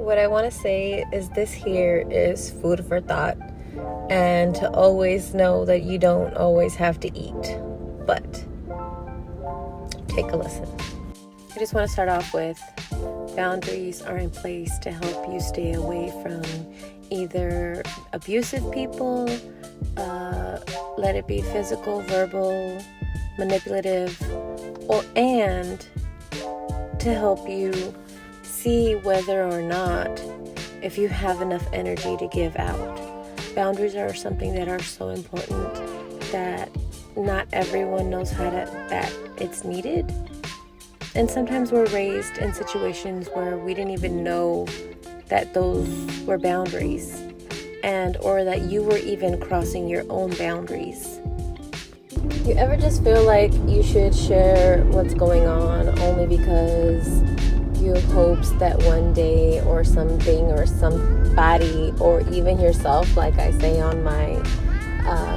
What I want to say is this here is food for thought, and to always know that you don't always have to eat, but take a listen. I just want to start off with boundaries are in place to help you stay away from either abusive people, let it be physical, verbal, manipulative, and to help you see whether or not if you have enough energy to give out. Boundaries are something that are so important that not everyone knows that it's needed. And sometimes we're raised in situations where we didn't even know that those were boundaries, or that you were even crossing your own boundaries. You ever just feel like you should share what's going on only because you have hopes that one day or something or somebody or even yourself, like I say on my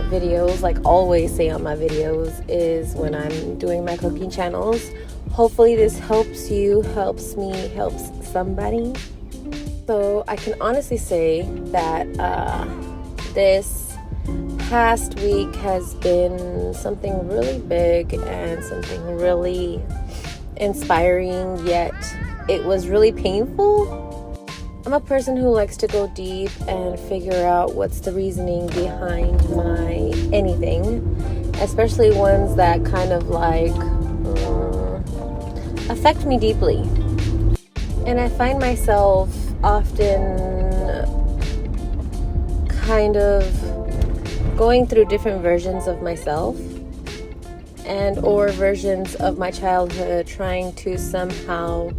videos, like always say on my videos, is when I'm doing my cooking channels, hopefully this helps you, helps me, helps somebody. So I can honestly say that this past week has been something really big and something really inspiring, yet it was really painful. I'm a person who likes to go deep and figure out what's the reasoning behind my anything, especially ones that kind of like affect me deeply. And I find myself often kind of going through different versions of myself and or versions of my childhood, trying to somehow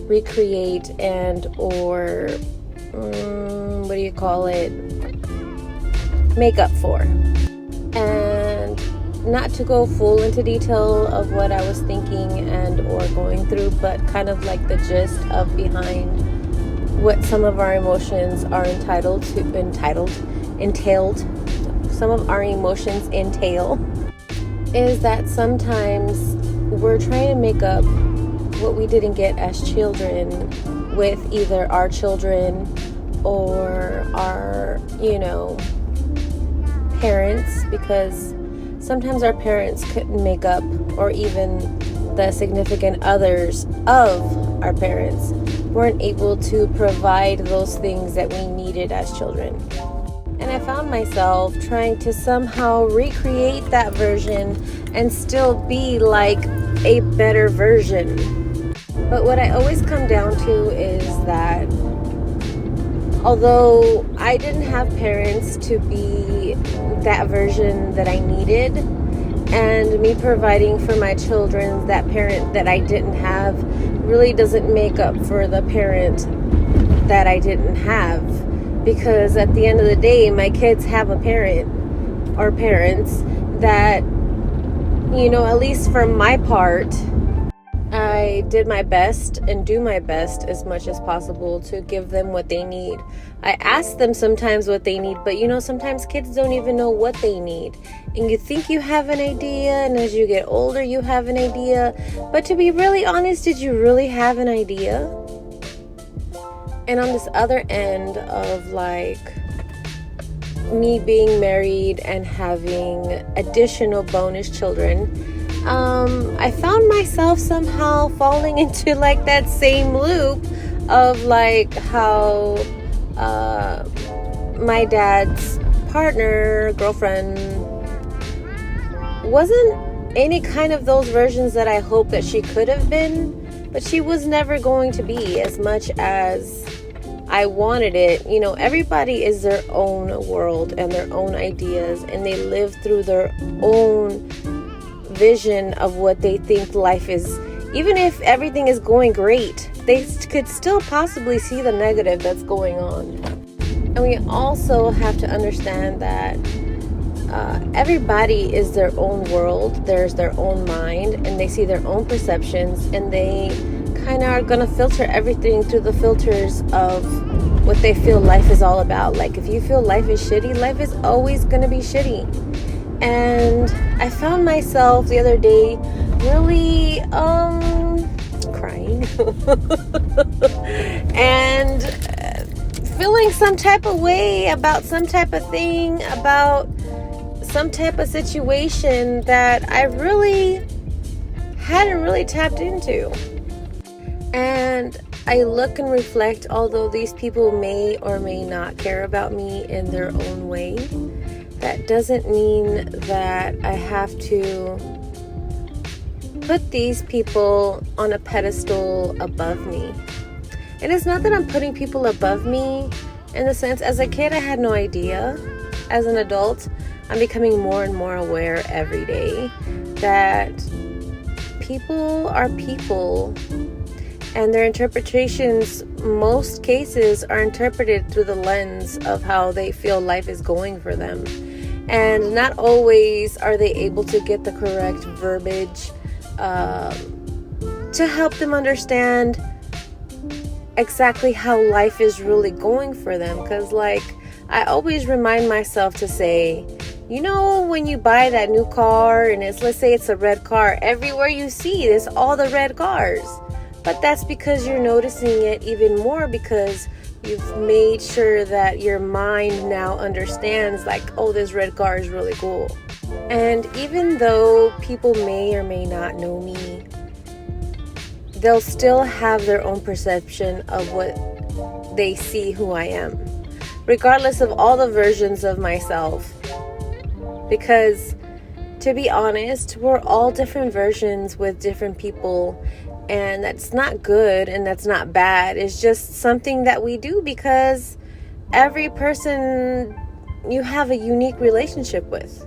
recreate and or make up for. And not to go full into detail of what I was thinking and or going through, but kind of like the gist of behind what some of our emotions are entailed. Some of our emotions entail is that sometimes we're trying to make up what we didn't get as children with either our children or our, parents, because sometimes our parents couldn't make up, or even the significant others of our parents weren't able to provide those things that we needed as children. And I found myself trying to somehow recreate that version and still be like a better version. But what I always come down to is that although I didn't have parents to be that version that I needed, and me providing for my children that parent that I didn't have really doesn't make up for the parent that I didn't have. Because at the end of the day, my kids have a parent or parents that, at least for my part, I did my best and do my best as much as possible to give them what they need. I ask them sometimes what they need, but sometimes kids don't even know what they need. And you think you have an idea, and as you get older, you have an idea. But to be really honest, did you really have an idea? And on this other end of like me being married and having additional bonus children, I found myself somehow falling into like that same loop of like how my dad's partner, girlfriend, wasn't any kind of those versions that I hoped that she could have been, but she was never going to be as much as I wanted it. Everybody is their own world and their own ideas, and they live through their own vision of what they think life is. Even if everything is going great, they could still possibly see the negative that's going on. And we also have to understand that everybody is their own world. There's their own mind, and they see their own perceptions, and they kind of are going to filter everything through the filters of what they feel life is all about. Like if you feel life is shitty, life is always going to be shitty. And I found myself the other day really crying and feeling some type of way about some type of thing, about some type of situation that I really hadn't really tapped into. And I look and reflect, although these people may or may not care about me in their own way, that doesn't mean that I have to put these people on a pedestal above me. And it's not that I'm putting people above me in the sense, as a kid, I had no idea. As an adult, I'm becoming more and more aware every day that people are people, and their interpretations, most cases, are interpreted through the lens of how they feel life is going for them. And not always are they able to get the correct verbiage to help them understand exactly how life is really going for them. Because, like, I always remind myself to say, you know, when you buy that new car and let's say it's a red car, everywhere you see there's all the red cars. But that's because you're noticing it even more because you've made sure that your mind now understands, like, oh, this red car is really cool. And even though people may or may not know me, they'll still have their own perception of what they see who I am, regardless of all the versions of myself. Because, to be honest, we're all different versions with different people. And that's not good and that's not bad. It's just something that we do because every person you have a unique relationship with.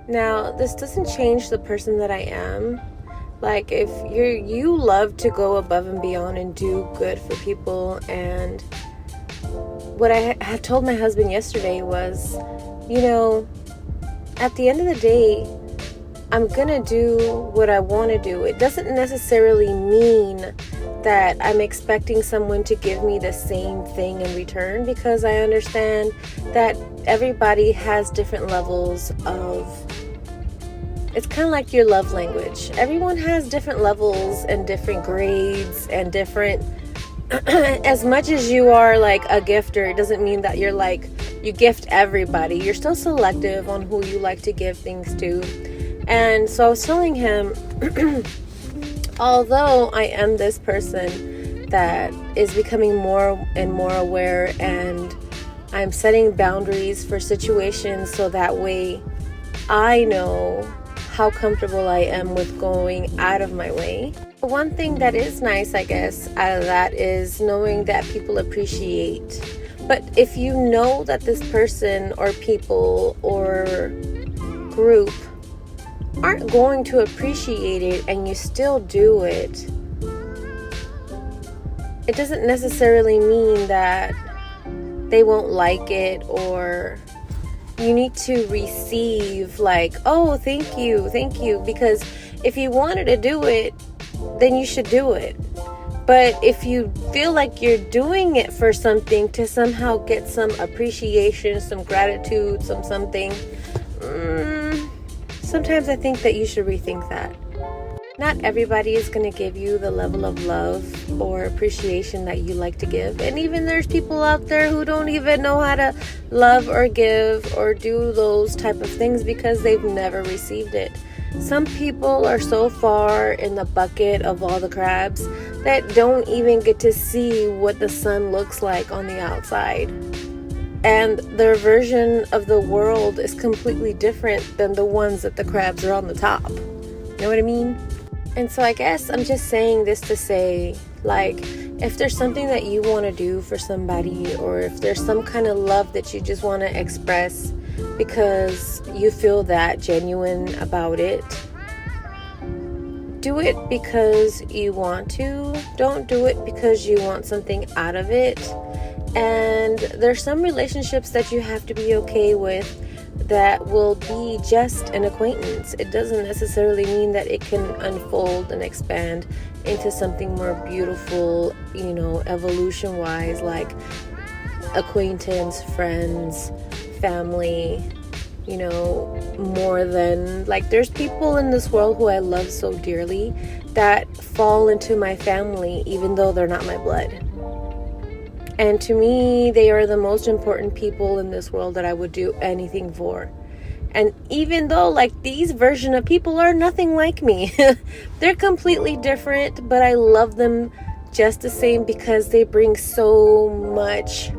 Now, this doesn't change the person that I am. Like, if you love to go above and beyond and do good for people, and what I had told my husband yesterday was, you know, at the end of the day, I'm gonna do what I want to do. It doesn't necessarily mean that I'm expecting someone to give me the same thing in return, because I understand that everybody has different levels of, it's kind of like your love language. Everyone has different levels and different grades and different, as much as you are like a gifter, it doesn't mean that you're like, you gift everybody. You're still selective on who you like to give things to. And so I was telling him, although I am this person that is becoming more and more aware, and I'm setting boundaries for situations so that way I know how comfortable I am with going out of my way. One thing that is nice, I guess, out of that is knowing that people appreciate. But if you know that this person or people or group aren't going to appreciate it and you still do it, it doesn't necessarily mean that they won't like it, or you need to receive like, oh, thank you, because if you wanted to do it, then you should do it. But if you feel like you're doing it for something to somehow get some appreciation, some gratitude, something, sometimes I think that you should rethink that. Not everybody is going to give you the level of love or appreciation that you like to give. And even there's people out there who don't even know how to love or give or do those type of things because they've never received it. Some people are so far in the bucket of all the crabs that don't even get to see what the sun looks like on the outside. And their version of the world is completely different than the ones that the crabs are on the top. You know what I mean? And so I guess I'm just saying this to say, like, if there's something that you want to do for somebody, or if there's some kind of love that you just want to express because you feel that genuine about it, do it because you want to. Don't do it because you want something out of it. And there's some relationships that you have to be okay with that will be just an acquaintance. It doesn't necessarily mean that it can unfold and expand into something more beautiful, you know, evolution-wise, like acquaintance, friends, family, you know, more than, like, there's people in this world who I love so dearly that fall into my family even though they're not my blood. And to me, they are the most important people in this world that I would do anything for. And even though like these version of people are nothing like me, they're completely different, but I love them just the same because they bring so much,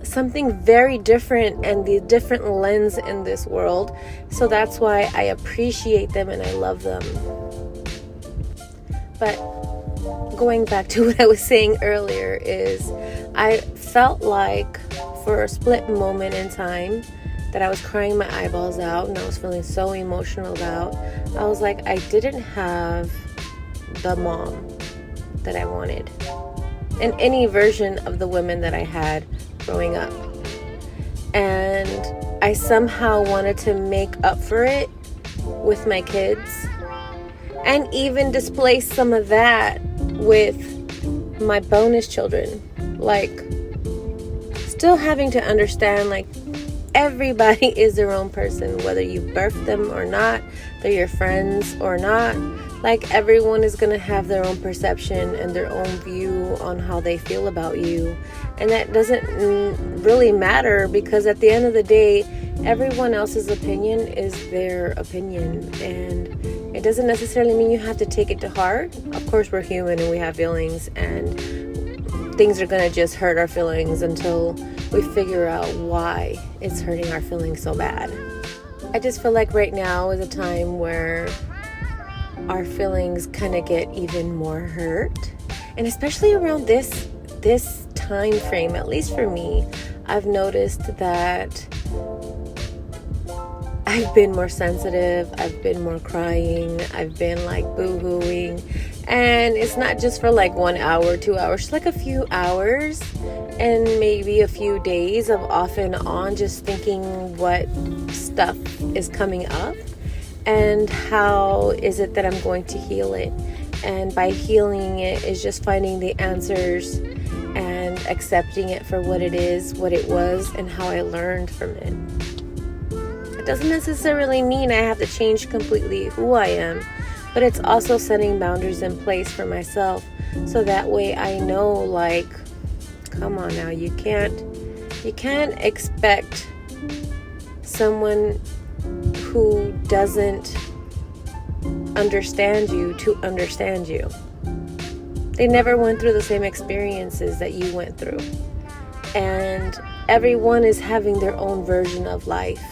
something very different and the different lens in this world. So that's why I appreciate them and I love them. But going back to what I was saying earlier is I felt like for a split moment in time that I was crying my eyeballs out and I was feeling so emotional about. I was like, I didn't have the mom that I wanted in any version of the women that I had growing up. And I somehow wanted to make up for it with my kids and even displace some of that with my bonus children. Like, still having to understand, like, everybody is their own person, whether you birthed them or not, they're your friends or not. Like, everyone is going to have their own perception and their own view on how they feel about you. And that doesn't really matter, because at the end of the day, everyone else's opinion is their opinion. And it doesn't necessarily mean you have to take it to heart. Of course, we're human and we have feelings, and things are going to just hurt our feelings until we figure out why it's hurting our feelings so bad. I just feel like right now is a time where our feelings kind of get even more hurt. And especially around this time frame, at least for me, I've noticed that I've been more sensitive, I've been more crying, I've been like boo-hooing. And it's not just for like 1 hour, 2 hours, it's like a few hours and maybe a few days of off and on just thinking what stuff is coming up and how is it that I'm going to heal it. And by healing it is just finding the answers and accepting it for what it is, what it was, and how I learned from it. It doesn't necessarily mean I have to change completely who I am, but it's also setting boundaries in place for myself so that way I know, like, come on now, you can't expect someone who doesn't understand you to understand you. They never went through the same experiences that you went through. And everyone is having their own version of life.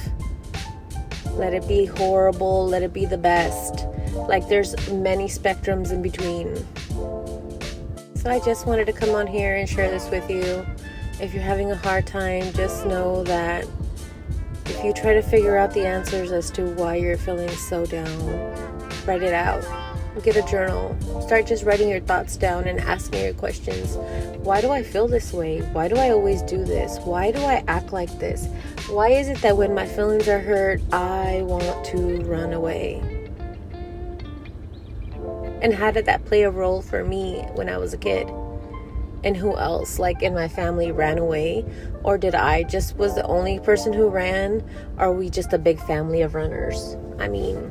Let it be horrible, let it be the best. Like, there's many spectrums in between. So I just wanted to come on here and share this with you. If you're having a hard time, just know that if you try to figure out the answers as to why you're feeling so down, write it out. Get a journal. Start just writing your thoughts down and asking your questions. Why do I feel this way? Why do I always do this? Why do I act like this? Why is it that when my feelings are hurt, I want to run away? And how did that play a role for me when I was a kid? And who else, like in my family, ran away? Or did I just was the only person who ran? Or are we just a big family of runners? I mean,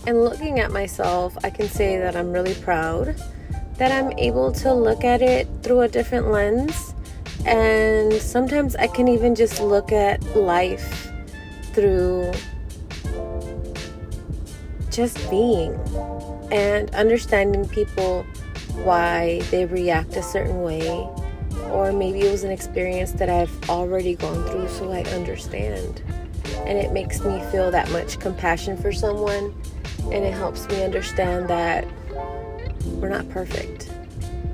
and looking at myself, I can say that I'm really proud that I'm able to look at it through a different lens. And sometimes I can even just look at life through just being and understanding people, why they react a certain way, or maybe it was an experience that I've already gone through, so I understand. And it makes me feel that much compassion for someone, and it helps me understand that we're not perfect.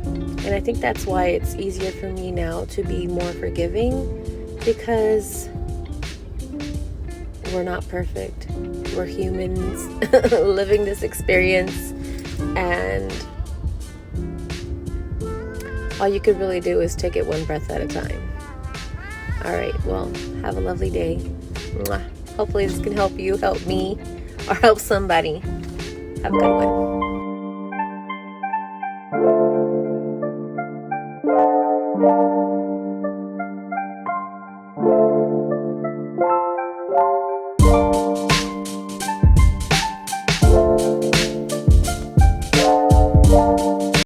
And I think that's why it's easier for me now to be more forgiving, because we're not perfect. We're humans living this experience, and all you could really do is take it one breath at a time. All right, well, have a lovely day. Mwah. Hopefully this can help you, help me, or help somebody. Have a good one.